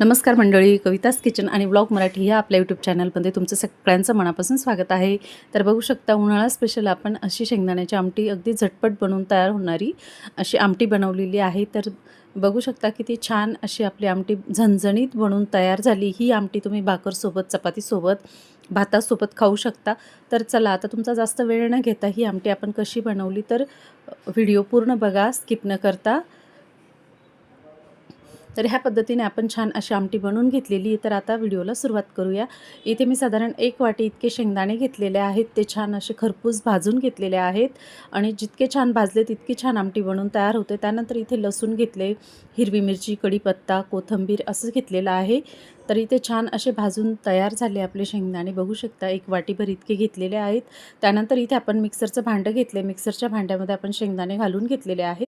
नमस्कार मंडळी, कवितास किचन आणि ब्लॉग मराठी या आपल्या यूट्यूब चॅनलमध्ये तुमचं सगळ्यांचं मनापासून स्वागत आहे। तर बघू शकता, उन्हाळा स्पेशल आपण अशी शेंगदाण्याची आमटी अगदी झटपट बनवून तयार होणारी अशी आमटी बनवलेली आहे। तर बघू शकता किती छान अशी आपली आमटी झणझणीत बनवून तयार झाली। ही आमटी तुम्ही भाकरसोबत, चपातीसोबत, भातासोबत खाऊ शकता। तर चला, आता तुमचा जास्त वेळ न घेता ही आमटी आपण कशी बनवली तर व्हिडिओ पूर्ण बघा, स्किप न करता। तर ह्या पद्धतीने आपण छान अशी आमटी बनवून घेतलेली आहे। तर आता व्हिडिओला सुरुवात करूया। इथे मी साधारण 1 वाटी इतके शेंगदाणे घेतलेले आहेत। ते छान असे खरपूस भाजून घेतलेले आहेत आणि जितके छान भाजले तितकी छान आमटी बनवून तयार होते। त्यानंतर इथे लसूण घेतले, हिरवी मिरची, कढीपत्ता, कोथिंबीर असं घेतलेलं आहे। तर इथे छान असे भाजून तयार झाले आपले शेंगदाणे, बघू शकता 1 वाटीभर इतके घेतलेले आहेत। त्यानंतर इथे आपण मिक्सरचं भांडं घेतले, मिक्सरच्या भांड्यामध्ये आपण शेंगदाणे घालून घेतलेले आहेत।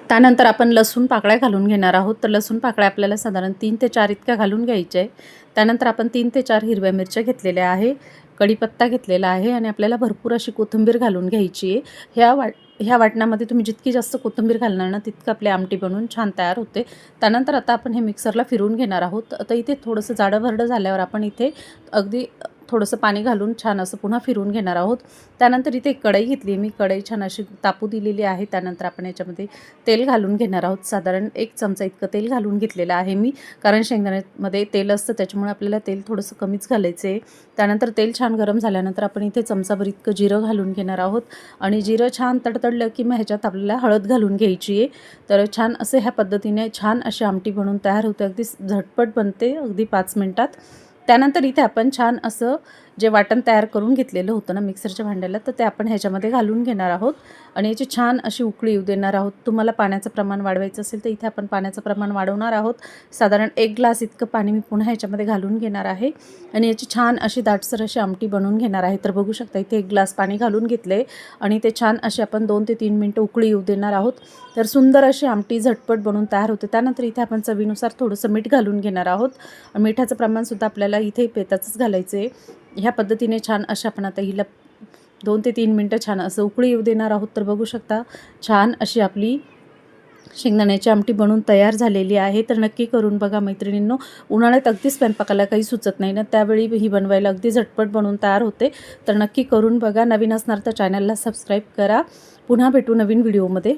त्यानंतर आपण लसूण पाकळ्या घालून घेणार आहोत। तर लसूण पाकळ्या आपल्याला साधारण 3 ते 4 इतक्या घालून घ्यायच्या आहे। त्यानंतर आपण 3 ते 4 हिरव्या मिरच्या घेतलेल्या आहे, कढीपत्ता घेतलेला आहे आणि आपल्याला भरपूर अशी कोथिंबीर घालून घ्यायची आहे। ह्या वाटणामध्ये तुम्ही जितकी जास्त कोथिंबीर घालणार ना, तितकं आपली आमटी बनवून छान तयार होते। त्यानंतर आता आपण हे मिक्सरला फिरवून घेणार आहोत। आता इथे थोडंसं जाडं-भरडं झाल्यावर आपण इथे अगदी थोडंसं पाणी घालून छान असं पुन्हा फिरवून घेणार आहोत। त्यानंतर इथे कढई घेतली, मी कढई छान अशी तापू दिलेली आहे। त्यानंतर आपण याच्यामध्ये तेल घालून घेणार आहोत। साधारण 1 चमचा इतकं तेल घालून घेतलेलं आहे मी, कारण शेंगदाण्यामध्ये तेल असतं त्याच्यामुळे आपल्याला तेल थोडंसं कमीच घालायचं आहे। त्यानंतर तेल छान गरम झाल्यानंतर आपण इथे चमचाभर इतकं जिरं घालून घेणार आहोत आणि जिरं छान तडतडलं की मग ह्याच्यात आपल्याला हळद घालून घ्यायची आहे। तर छान असं ह्या पद्धतीने छान अशी आमटी बनवून तयार होते, अगदी झटपट बनते, अगदी 5 मिनिटात। त्यानंतर इथे आपण छान असं जे वाटण तयार करून घेतलेलं होतं ना मिक्सरच्या भांड्याला, तर ते आपण ह्याच्यामध्ये घालून घेणार आहोत आणि याची छान अशी उकळी येऊ देणार आहोत। तुम्हाला पाण्याचं प्रमाण वाढवायचं असेल तर इथे आपण पाण्याचं प्रमाण वाढवणार आहोत। साधारण 1 ग्लास इतकं पाणी मी पुन्हा ह्याच्यामध्ये घालून घेणार आहे आणि याची छान अशी दाटसर अशी आमटी बनवून घेणार आहे। तर बघू शकता इथे 1 ग्लास पाणी घालून घेतले आणि ते छान अशी आपण 2 ते 3 मिनिटं उकळी येऊ देणार आहोत। तर सुंदर अशी आमटी झटपट बनवून तयार होते। त्यानंतर इथे आपण चवीनुसार थोडंसं मीठ घालून घेणार आहोत। मिठाचं प्रमाणसुद्धा आपल्याला इथे पेताचंच घालायचं आहे। ह्या पद्धतीने छान अशा आपण आता हिला 2 ते 3 मिनिटं छान असं उकळी येऊ देणार आहोत। तर बघू शकता छान अशी आपली शेंगदाण्याची आमटी बनवून तयार झालेली आहे। तर नक्की करून बघा मैत्रिणींनो, उन्हाळ्यात अगदी स्वयंपाकाला काही सुचत नाही ना, त्यावेळी ही बनवायला अगदी झटपट बनवून तयार होते। तर नक्की करून बघा। नवीन असणार तर चॅनलला सबस्क्राईब करा। पुन्हा भेटू नवीन व्हिडिओमध्ये।